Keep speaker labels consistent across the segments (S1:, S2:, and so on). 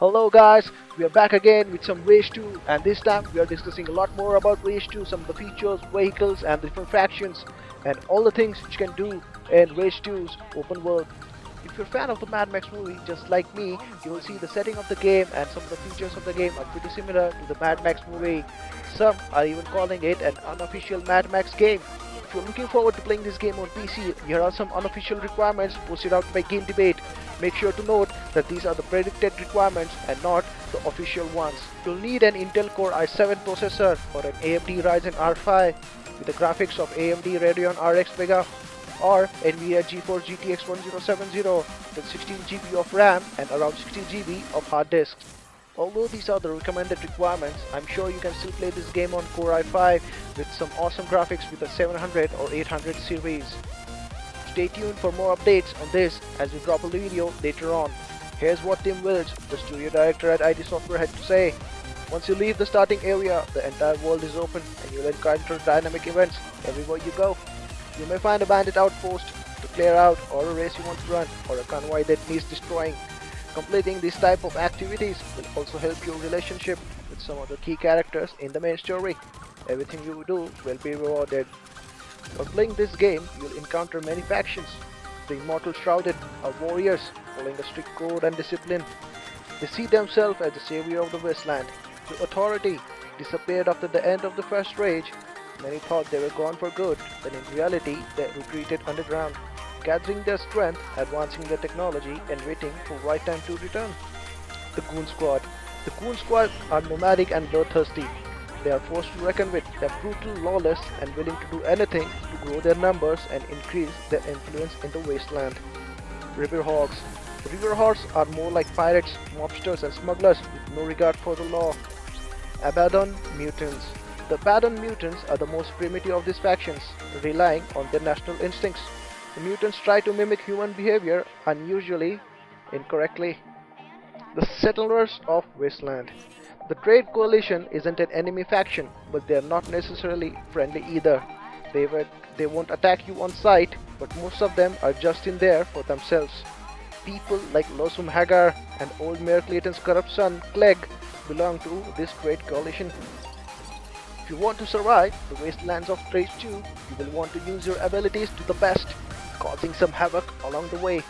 S1: Hello guys, we are back again with some Race 2 and this time we are discussing a lot more about Race 2, some of the features, vehicles and the different factions and all the things you can do in Race 2's open world. If you're a fan of the Mad Max movie just like me, you will see the setting of the game and some of the features of the game are pretty similar to the Mad Max movie. Some are even calling it an unofficial Mad Max game. If you're looking forward to playing this game on PC, here are some unofficial requirements posted out by Game Debate. Make sure to note that these are the predicted requirements and not the official ones. You'll need an Intel Core i7 processor or an AMD Ryzen R5 with the graphics of AMD Radeon RX Vega or NVIDIA GeForce RTX 1070 with 16 GB of RAM and around 16 GB of hard disks. Although these are the recommended requirements, I'm sure you can still play this game on Core i5 with some awesome graphics with a 700 or 800 series. Stay tuned for more updates on this as we drop a video later on. Here's what Tim Wills, the studio director at ID Software, had to say. Once you leave the starting area, the entire world is open and you'll encounter dynamic events everywhere you go. You may find a bandit outpost to clear out, or a race you want to run, or a convoy that needs destroying. Completing this type of activities will also help your relationship with some of the key characters in the main story. Everything you do will be rewarded. While playing this game, you'll encounter many factions. The Immortal Shrouded are warriors following a strict code and discipline. They see themselves as the savior of the wasteland. The Authority disappeared after the end of the First Rage. Many thought they were gone for good, but in reality they retreated underground, gathering their strength, advancing their technology, and waiting for right time to return. The Goon Squad. The Goon Squad are nomadic and bloodthirsty. They are forced to reckon with. They are brutal, lawless, and willing to do anything to grow their numbers and increase their influence in the wasteland. River Hogs. The River Hogs are more like pirates, mobsters, and smugglers with no regard for the law. Abaddon Mutants. The Abaddon Mutants are the most primitive of these factions, relying on their national instincts. The mutants try to mimic human behavior, unusually incorrectly. The Settlers of Wasteland. The Trade Coalition isn't an enemy faction, but they are not necessarily friendly either. They won't attack you on sight, but most of them are just in there for themselves. People like Losum Hagar and old Mayor Clayton's corrupt son, Clegg, belong to this Trade Coalition. If you want to survive the wastelands of Trace 2, you will want to use your abilities to the best, causing some havoc along the way.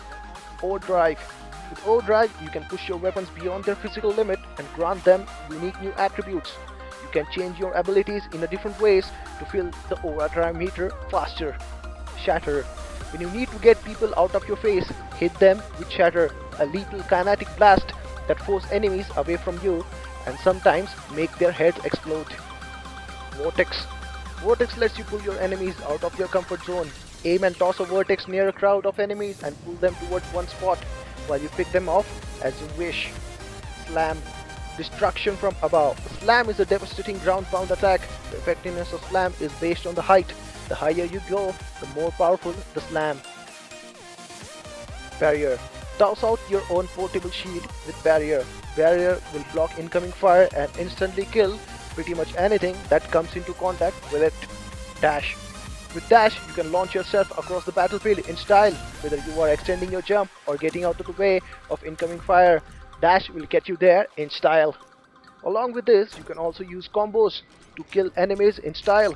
S1: Overdrive. With Overdrive, you can push your weapons beyond their physical limit and grant them unique new attributes. You can change your abilities in a different ways to fill the overdrive meter faster. Shatter. When you need to get people out of your face, hit them with Shatter, a lethal kinetic blast that forces enemies away from you and sometimes make their heads explode. Vortex. Vortex lets you pull your enemies out of your comfort zone. Aim and toss a vortex near a crowd of enemies and pull them towards one spot, while you pick them off as you wish. Slam. Destruction from above. Slam is a devastating ground-pound attack. The effectiveness of Slam is based on the height. The higher you go, the more powerful the Slam. Barrier. Toss out your own portable shield with Barrier. Barrier will block incoming fire and instantly kill pretty much anything that comes into contact with it. Dash. With Dash, you can launch yourself across the battlefield in style, whether you are extending your jump or getting out of the way of incoming fire. Dash will get you there in style. Along with this, you can also use combos to kill enemies in style.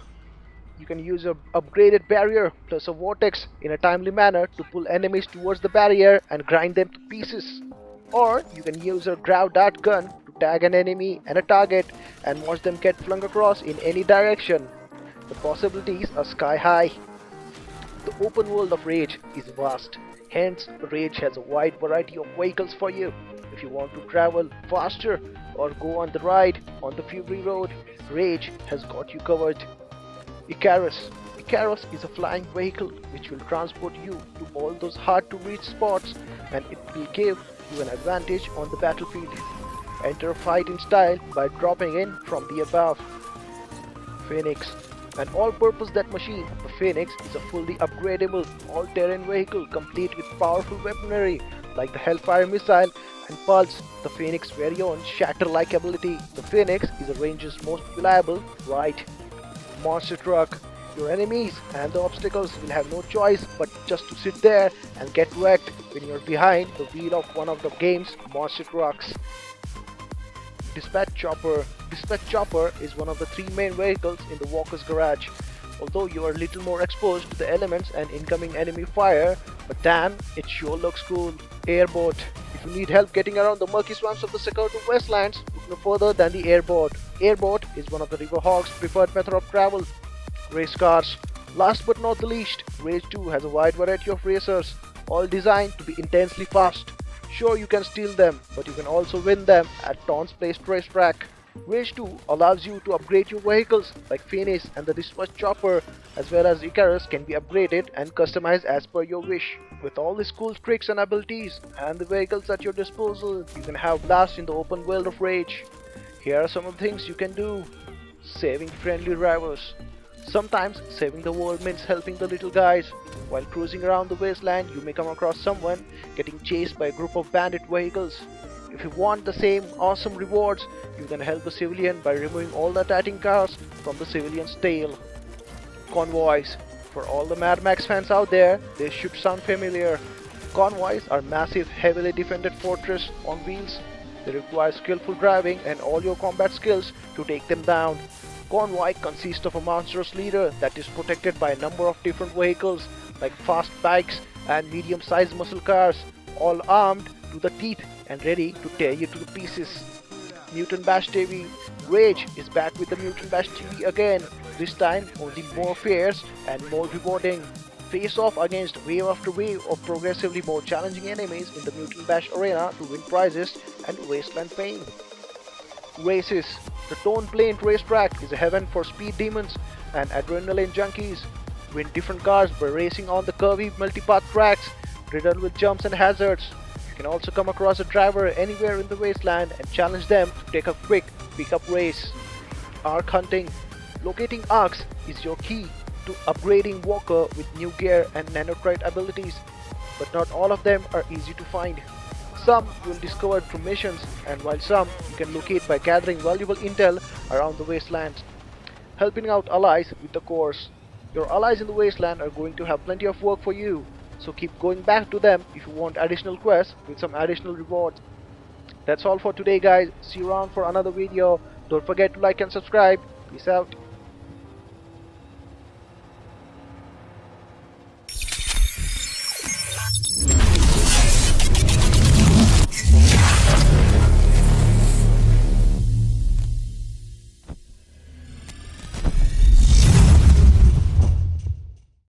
S1: You can use an upgraded barrier plus a vortex in a timely manner to pull enemies towards the barrier and grind them to pieces. Or you can use a grav dart gun to tag an enemy and a target and watch them get flung across in any direction. The possibilities are sky high. The open world of Rage is vast, hence Rage has a wide variety of vehicles for you. If you want to travel faster or go on the ride on the Fury Road, Rage has got you covered. Charis. Charis is a flying vehicle which will transport you to all those hard to reach spots and it will give you an advantage on the battlefield. Enter a fight in style by dropping in from the above. Phoenix. An all-purpose death machine, the Phoenix is a fully upgradable, all-terrain vehicle complete with powerful weaponry like the Hellfire missile and Pulse, the Phoenix's very own shatter-like ability. The Phoenix is a ranger's most reliable ride. Monster Truck. Your enemies and the obstacles will have no choice but just to sit there and get wrecked when you're behind the wheel of one of the game's monster trucks. Dispatch Chopper. Dispatch Chopper is one of the three main vehicles in the Walker's garage. Although you are a little more exposed to the elements and incoming enemy fire, but damn, it sure looks cool. Airboat. If you need help getting around the murky swamps of the Secauto Westlands, look no further than the Airboat. Airboat is one of the Riverhawk's preferred method of travel. Race cars. Last but not the least, Race 2 has a wide variety of racers, all designed to be intensely fast. Sure, you can steal them, but you can also win them at Ton's Place Racetrack. Race 2 allows you to upgrade your vehicles like Phoenix and the Dispatch Chopper, as well as Charis can be upgraded and customized as per your wish. With all these cool tricks and abilities and the vehicles at your disposal, you can have blast in the open world of Rage. Here are some of the things you can do. Saving friendly drivers. Sometimes saving the world means helping the little guys. While cruising around the wasteland, you may come across someone getting chased by a group of bandit vehicles. If you want the same awesome rewards, you can help a civilian by removing all the attacking cars from the civilian's tail. Convoys. For all the Mad Max fans out there, they should sound familiar. Convoys are massive, heavily defended fortress on wheels. They require skillful driving and all your combat skills to take them down. Convoy consists of a monstrous leader that is protected by a number of different vehicles like fast bikes and medium-sized muscle cars, all armed to the teeth and ready to tear you to pieces. Mutant Bash TV. Rage is back with the Mutant Bash TV again, this time only more fierce and more rewarding. Face off against wave after wave of progressively more challenging enemies in the Mutant Bash arena to win prizes and wasteland fame. Races. The Tone Plain Racetrack is a heaven for speed demons and adrenaline junkies. Win different cars by racing on the curvy multipath tracks riddled with jumps and hazards. You can also come across a driver anywhere in the wasteland and challenge them to take a quick pickup race. Arc hunting. Locating arcs is your key to upgrading Walker with new gear and nanotrite abilities, but not all of them are easy to find. Some you will discover through missions, and while some you can locate by gathering valuable intel around the wastelands. Helping out allies with the course. Your allies in the wasteland are going to have plenty of work for you, so keep going back to them if you want additional quests with some additional rewards. That's all for today guys, see you around for another video. Don't forget to like and subscribe. Peace out.